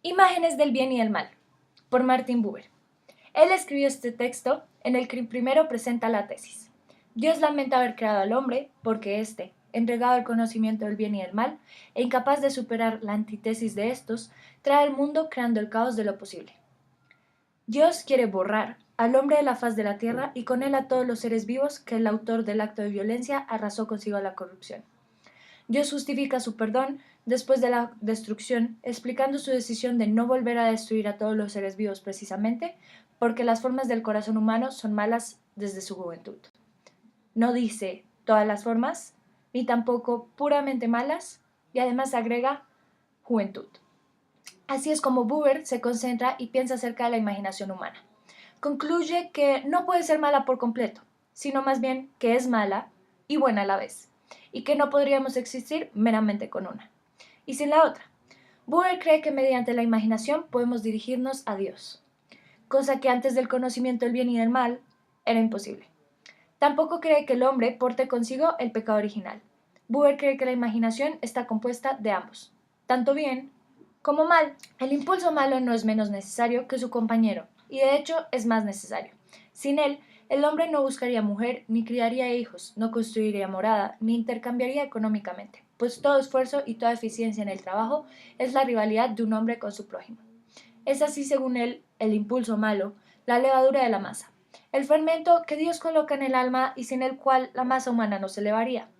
Imágenes del bien y el mal, por Martin Buber. Él escribió este texto en el que primero presenta la tesis. Dios lamenta haber creado al hombre porque éste, entregado al conocimiento del bien y del mal, e incapaz de superar la antítesis de estos, trae al mundo creando el caos de lo posible. Dios quiere borrar al hombre de la faz de la tierra y con él a todos los seres vivos que el autor del acto de violencia arrasó consigo a la corrupción. Dios justifica su perdón después de la destrucción, explicando su decisión de no volver a destruir a todos los seres vivos precisamente porque las formas del corazón humano son malas desde su juventud. No dice todas las formas, ni tampoco puramente malas, y además agrega juventud. Así es como Buber se concentra y piensa acerca de la imaginación humana. Concluye que no puede ser mala por completo, sino más bien que es mala y buena a la vez, y que no podríamos existir meramente con una y sin la otra. Buber cree que mediante la imaginación podemos dirigirnos a Dios, cosa que antes del conocimiento del bien y del mal era imposible. Tampoco cree que el hombre porte consigo el pecado original. Buber cree que la imaginación está compuesta de ambos, tanto bien como mal. El impulso malo no es menos necesario que su compañero, y de hecho es más necesario. Sin él, el hombre no buscaría mujer, ni criaría hijos, no construiría morada, ni intercambiaría económicamente, pues todo esfuerzo y toda eficiencia en el trabajo es la rivalidad de un hombre con su prójimo. Es así, según él, el impulso malo, la levadura de la masa, el fermento que Dios coloca en el alma y sin el cual la masa humana no se elevaría.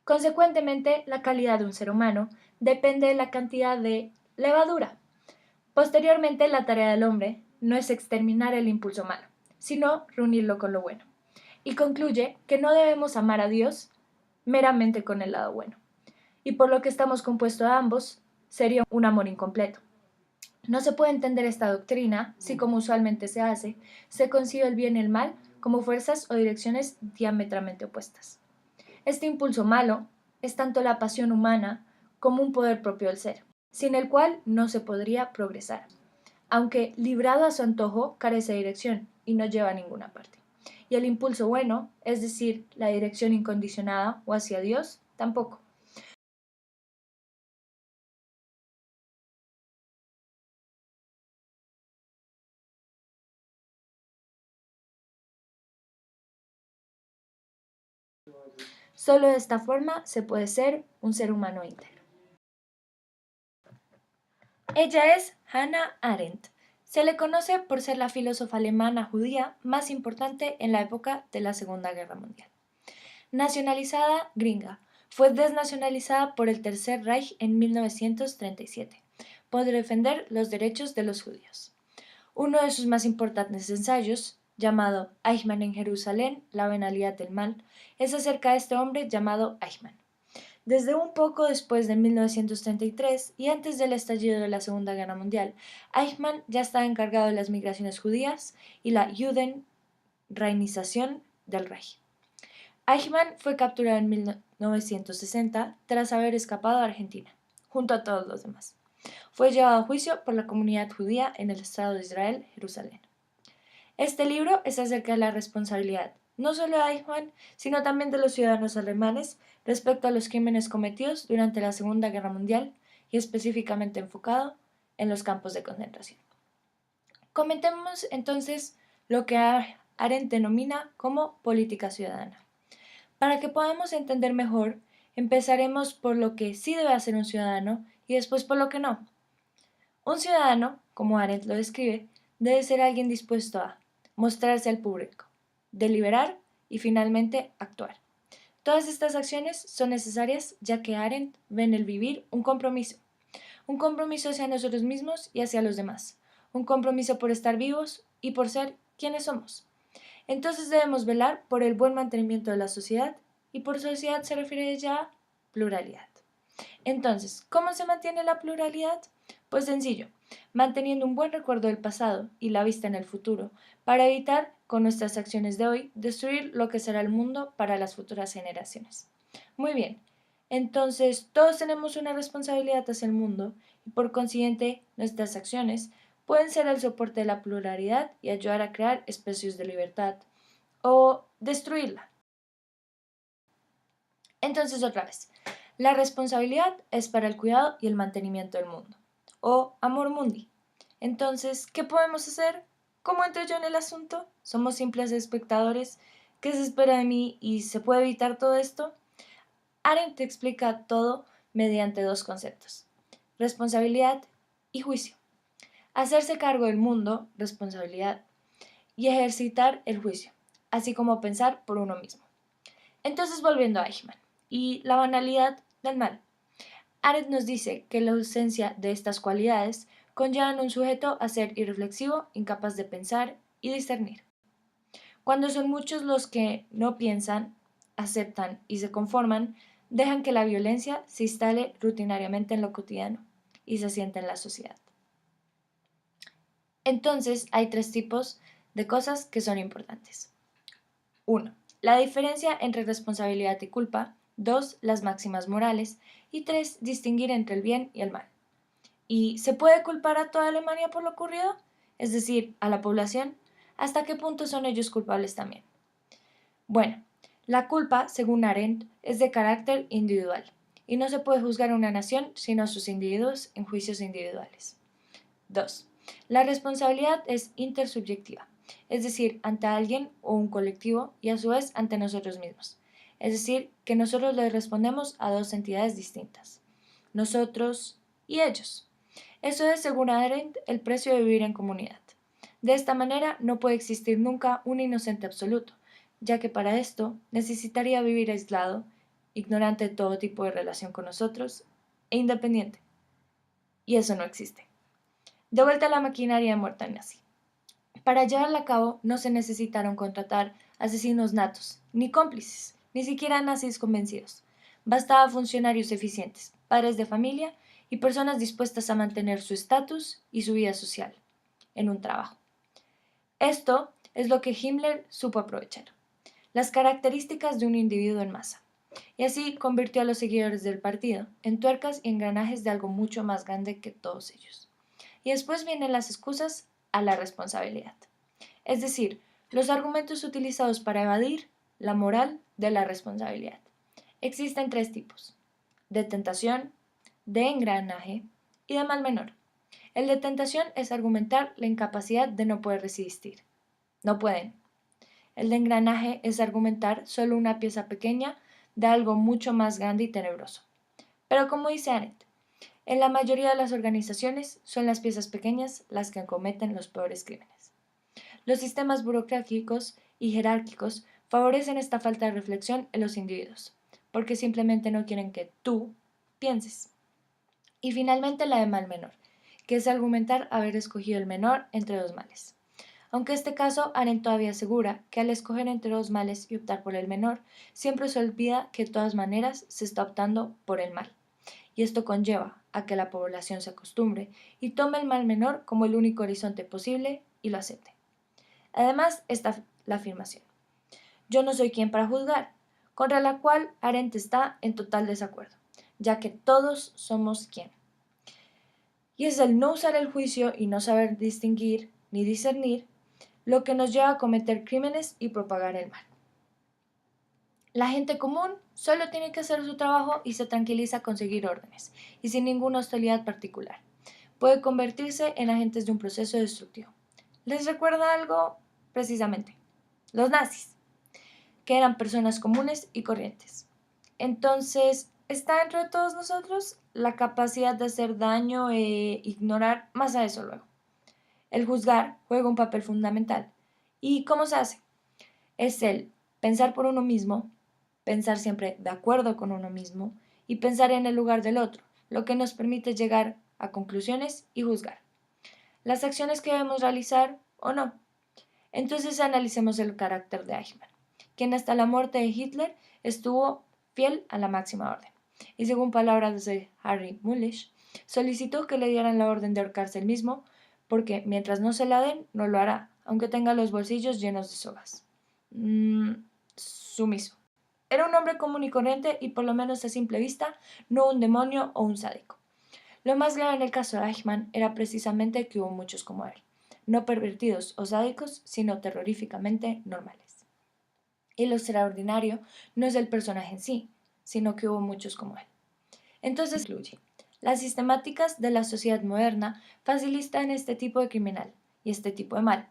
Consecuentemente, la calidad de un ser humano depende de la cantidad de levadura. Posteriormente, la tarea del hombre no es exterminar el impulso malo, sino reunirlo con lo bueno. Y concluye que no debemos amar a Dios meramente con el lado bueno. Y por lo que estamos compuestos a ambos, sería un amor incompleto. No se puede entender esta doctrina si, como usualmente se hace, se concibe el bien y el mal como fuerzas o direcciones diametralmente opuestas. Este impulso malo es tanto la pasión humana como un poder propio del ser, sin el cual no se podría progresar, aunque librado a su antojo carece de dirección y no lleva a ninguna parte. Y el impulso bueno, es decir, la dirección incondicionada o hacia Dios, tampoco. Solo de esta forma se puede ser un ser humano íntegro. Ella es Hannah Arendt. Se le conoce por ser la filósofa alemana judía más importante en la época de la Segunda Guerra Mundial. Nacionalizada gringa, fue desnacionalizada por el Tercer Reich en 1937 por defender los derechos de los judíos. Uno de sus más importantes ensayos, llamado Eichmann en Jerusalén, la venalidad del mal, es acerca de este hombre llamado Eichmann. Desde un poco después de 1933 y antes del estallido de la Segunda Guerra Mundial, Eichmann ya estaba encargado de las migraciones judías y la Judenreinización del Reich. Eichmann fue capturado en 1960 tras haber escapado a Argentina, junto a todos los demás. Fue llevado a juicio por la comunidad judía en el Estado de Israel, Jerusalén. Este libro es acerca de la responsabilidad, no solo de Eichmann, sino también de los ciudadanos alemanes respecto a los crímenes cometidos durante la Segunda Guerra Mundial y específicamente enfocado en los campos de concentración. Comentemos entonces lo que Arendt denomina como política ciudadana. Para que podamos entender mejor, empezaremos por lo que sí debe hacer un ciudadano y después por lo que no. Un ciudadano, como Arendt lo describe, debe ser alguien dispuesto a mostrarse al público, deliberar y finalmente actuar. Todas estas acciones son necesarias ya que Arendt ve en el vivir un compromiso hacia nosotros mismos y hacia los demás, un compromiso por estar vivos y por ser quienes somos. Entonces debemos velar por el buen mantenimiento de la sociedad y por sociedad se refiere ya a pluralidad. Entonces, ¿cómo se mantiene la pluralidad? Pues sencillo, manteniendo un buen recuerdo del pasado y la vista en el futuro, para evitar, con nuestras acciones de hoy, destruir lo que será el mundo para las futuras generaciones. Muy bien, entonces todos tenemos una responsabilidad hacia el mundo y por consiguiente nuestras acciones pueden ser el soporte de la pluralidad y ayudar a crear espacios de libertad o destruirla. Entonces otra vez, la responsabilidad es para el cuidado y el mantenimiento del mundo. o amor mundi. Entonces, ¿qué podemos hacer? ¿Cómo entro yo en el asunto? ¿Somos simples espectadores? ¿Qué se espera de mí y se puede evitar todo esto? Arendt explica todo mediante dos conceptos: responsabilidad y juicio. Hacerse cargo del mundo, responsabilidad, y ejercitar el juicio, así como pensar por uno mismo. Entonces, volviendo a Eichmann y la banalidad del mal. Arendt nos dice que la ausencia de estas cualidades conllevan a un sujeto a ser irreflexivo, incapaz de pensar y discernir. Cuando son muchos los que no piensan, aceptan y se conforman, dejan que la violencia se instale rutinariamente en lo cotidiano y se sienta en la sociedad. Entonces, hay tres tipos de cosas que son importantes. 1. La diferencia entre responsabilidad y culpa. 2. Las máximas morales. Y 3. Distinguir entre el bien y el mal. ¿Y se puede culpar a toda Alemania por lo ocurrido? Es decir, a la población. ¿Hasta qué punto son ellos culpables también? Bueno, la culpa, según Arendt, es de carácter individual y no se puede juzgar a una nación sino a sus individuos en juicios individuales. 2. La responsabilidad es intersubjetiva, es decir, ante alguien o un colectivo y a su vez ante nosotros mismos. Es decir, que nosotros le respondemos a dos entidades distintas, nosotros y ellos. Eso es, según Arendt, el precio de vivir en comunidad. De esta manera no puede existir nunca un inocente absoluto, ya que para esto necesitaría vivir aislado, ignorante de todo tipo de relación con nosotros e independiente. Y eso no existe. De vuelta a la maquinaria de muerte nazi. Para llevarla a cabo no se necesitaron contratar asesinos natos, ni cómplices, ni siquiera nazis convencidos. Bastaba funcionarios eficientes, padres de familia y personas dispuestas a mantener su estatus y su vida social en un trabajo. Esto es lo que Himmler supo aprovechar, las características de un individuo en masa, y así convirtió a los seguidores del partido en tuercas y engranajes de algo mucho más grande que todos ellos. Y después vienen las excusas a la responsabilidad, es decir, los argumentos utilizados para evadir la moral de la responsabilidad. Existen tres tipos: de tentación, de engranaje y de mal menor. El de tentación es argumentar la incapacidad de no poder resistir. No pueden. El de engranaje es argumentar solo una pieza pequeña de algo mucho más grande y tenebroso. Pero como dice Arendt, en la mayoría de las organizaciones son las piezas pequeñas las que cometen los peores crímenes. Los sistemas burocráticos y jerárquicos favorecen esta falta de reflexión en los individuos, porque simplemente no quieren que tú pienses. Y finalmente la de mal menor, que es argumentar haber escogido el menor entre dos males. Aunque en este caso Arendt todavía asegura que al escoger entre dos males y optar por el menor, siempre se olvida que de todas maneras se está optando por el mal. Y esto conlleva a que la población se acostumbre y tome el mal menor como el único horizonte posible y lo acepte. Además está la afirmación: yo no soy quien para juzgar, contra la cual Arendt está en total desacuerdo, ya que todos somos quien. Y es el no usar el juicio y no saber distinguir ni discernir lo que nos lleva a cometer crímenes y propagar el mal. La gente común solo tiene que hacer su trabajo y se tranquiliza con seguir órdenes, y sin ninguna hostilidad particular. Puede convertirse en agentes de un proceso destructivo. ¿Les recuerda algo? Precisamente, los nazis, que eran personas comunes y corrientes. Entonces, está dentro de todos nosotros la capacidad de hacer daño e ignorar. Más a eso luego. El juzgar juega un papel fundamental. ¿Y cómo se hace? Es el pensar por uno mismo, pensar siempre de acuerdo con uno mismo y pensar en el lugar del otro, lo que nos permite llegar a conclusiones y juzgar las acciones que debemos realizar o no. Entonces analicemos el carácter de Eichmann, quien hasta la muerte de Hitler estuvo fiel a la máxima orden. Y según palabras de Harry Mulisch, solicitó que le dieran la orden de ahorcarse él mismo, porque mientras no se la den, no lo hará, aunque tenga los bolsillos llenos de sogas. Sumiso. Era un hombre común y corriente y por lo menos a simple vista no un demonio o un sádico. Lo más grave en el caso de Eichmann era precisamente que hubo muchos como él, no pervertidos o sádicos, sino terroríficamente normales. Y lo extraordinario no es el personaje en sí, sino que hubo muchos como él. Entonces incluye Las sistemáticas de la sociedad moderna facilitan este tipo de criminal y este tipo de mal.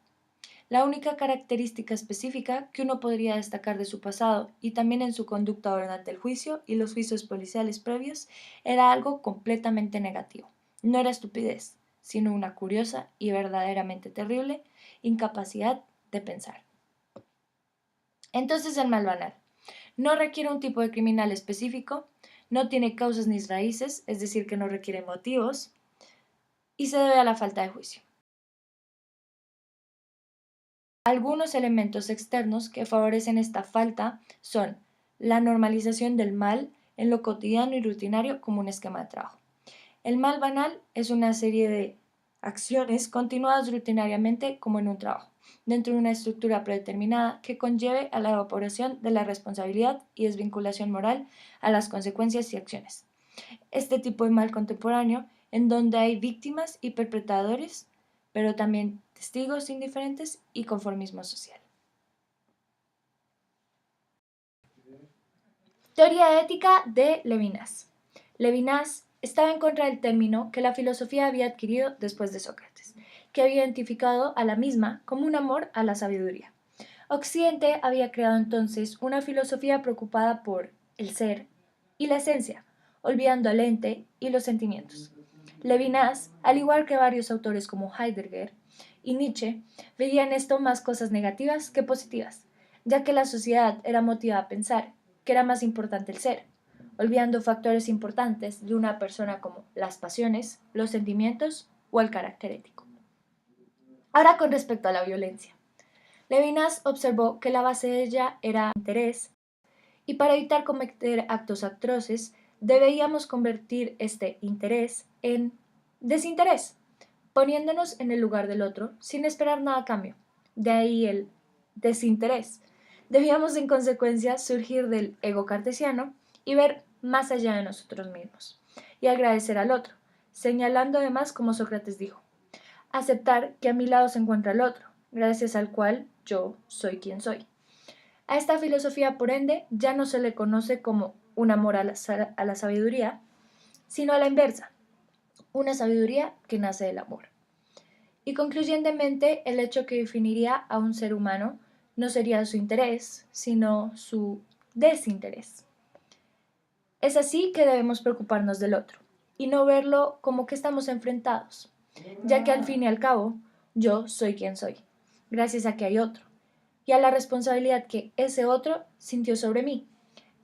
La única característica específica que uno podría destacar de su pasado y también en su conducta durante el juicio y los juicios policiales previos era algo completamente negativo. No era estupidez, sino una curiosa y verdaderamente terrible incapacidad de pensar. Entonces el mal banal no requiere un tipo de criminal específico, no tiene causas ni raíces, es decir, que no requiere motivos, y se debe a la falta de juicio. Algunos elementos externos que favorecen esta falta son la normalización del mal en lo cotidiano y rutinario como un esquema de trabajo. El mal banal es una serie de acciones continuadas rutinariamente como en un trabajo, dentro de una estructura predeterminada que conlleve a la evaporación de la responsabilidad y desvinculación moral a las consecuencias y acciones. Este tipo de mal contemporáneo, en donde hay víctimas y perpetradores, pero también testigos indiferentes y conformismo social. Teoría ética de Levinas. Levinas estaba en contra del término que la filosofía había adquirido después de Sócrates, que había identificado a la misma como un amor a la sabiduría. Occidente había creado entonces una filosofía preocupada por el ser y la esencia, olvidando al ente y los sentimientos. Levinas, al igual que varios autores como Heidegger y Nietzsche, veían esto más cosas negativas que positivas, ya que la sociedad era motivada a pensar que era más importante el ser, olvidando factores importantes de una persona como las pasiones, los sentimientos o el carácter ético. Ahora con respecto a la violencia. Levinas observó que la base de ella era interés y para evitar cometer actos atroces debíamos convertir este interés en desinterés, poniéndonos en el lugar del otro sin esperar nada a cambio. De ahí el desinterés. Debíamos en consecuencia surgir del ego cartesiano y ver más allá de nosotros mismos y agradecer al otro, señalando además como Sócrates dijo, aceptar que a mi lado se encuentra el otro, gracias al cual yo soy quien soy. A esta filosofía, por ende, ya no se le conoce como un amor a la sabiduría, sino a la inversa, una sabiduría que nace del amor. Y concluyentemente, el hecho que definiría a un ser humano no sería su interés, sino su desinterés. Es así que debemos preocuparnos del otro y no verlo como que estamos enfrentados, ya que al fin y al cabo yo soy quien soy, gracias a que hay otro, y a la responsabilidad que ese otro sintió sobre mí.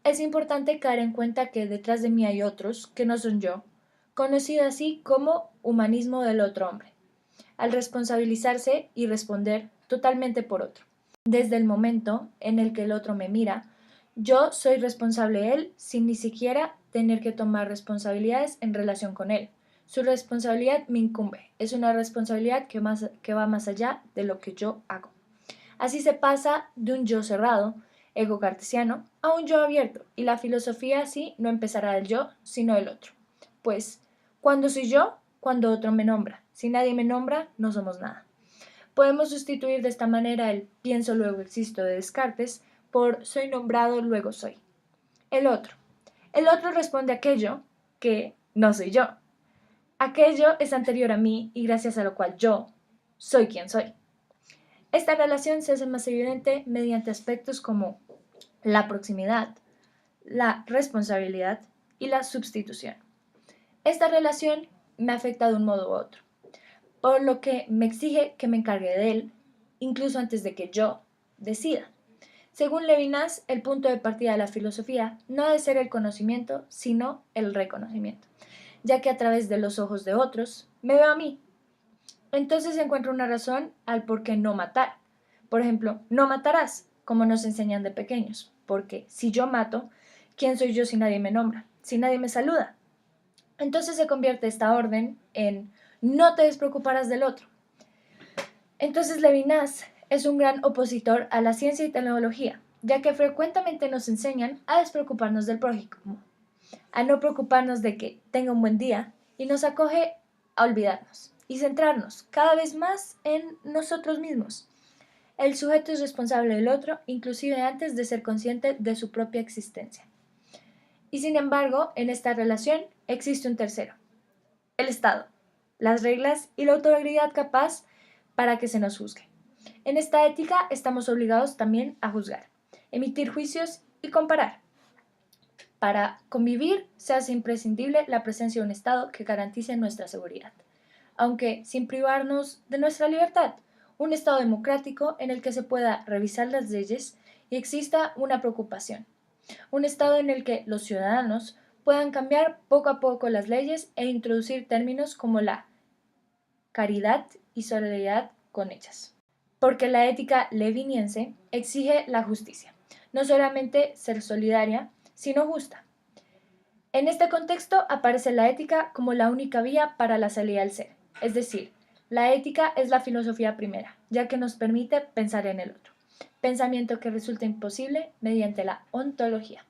Es importante caer en cuenta que detrás de mí hay otros que no son yo, conocido así como humanismo del otro hombre, al responsabilizarse y responder totalmente por otro. Desde el momento en el que el otro me mira, yo soy responsable de él sin ni siquiera tener que tomar responsabilidades en relación con él. Su responsabilidad me incumbe, es una responsabilidad que va más allá de lo que yo hago. Así se pasa de un yo cerrado, ego cartesiano, a un yo abierto, y la filosofía así no empezará del yo, sino del otro. Pues, ¿cuándo soy yo? Cuando otro me nombra. Si nadie me nombra, no somos nada. Podemos sustituir de esta manera el pienso luego existo de Descartes por soy nombrado luego soy. El otro. El otro responde a aquello que no soy yo. Aquello es anterior a mí y gracias a lo cual yo soy quien soy. Esta relación se hace más evidente mediante aspectos como la proximidad, la responsabilidad y la sustitución. Esta relación me afecta de un modo u otro, por lo que me exige que me encargue de él, incluso antes de que yo decida. Según Levinas, el punto de partida de la filosofía no ha de ser el conocimiento, sino el reconocimiento, ya que a través de los ojos de otros me veo a mí. Entonces encuentro una razón al por qué no matar. Por ejemplo, no matarás, como nos enseñan de pequeños, porque si yo mato, ¿quién soy yo si nadie me nombra? Si nadie me saluda. Entonces se convierte esta orden en no te despreocuparás del otro. Entonces Levinas es un gran opositor a la ciencia y tecnología, ya que frecuentemente nos enseñan a despreocuparnos del prójimo, a no preocuparnos de que tenga un buen día y nos acoge a olvidarnos y centrarnos cada vez más en nosotros mismos. El sujeto es responsable del otro, inclusive antes de ser consciente de su propia existencia. Y sin embargo, en esta relación existe un tercero, El Estado, las reglas y la autoridad capaz para que se nos juzgue. En esta ética estamos obligados también a juzgar, emitir juicios y comparar. Para convivir se hace imprescindible la presencia de un Estado que garantice nuestra seguridad, aunque sin privarnos de nuestra libertad, un Estado democrático en el que se pueda revisar las leyes y exista una preocupación, un Estado en el que los ciudadanos puedan cambiar poco a poco las leyes e introducir términos como la caridad y solidaridad con ellas. Porque la ética leviniense exige la justicia, no solamente ser solidaria, sino justa. En este contexto aparece la ética como la única vía para la salida al ser, es decir, la ética es la filosofía primera, ya que nos permite pensar en el otro, pensamiento que resulta imposible mediante la ontología.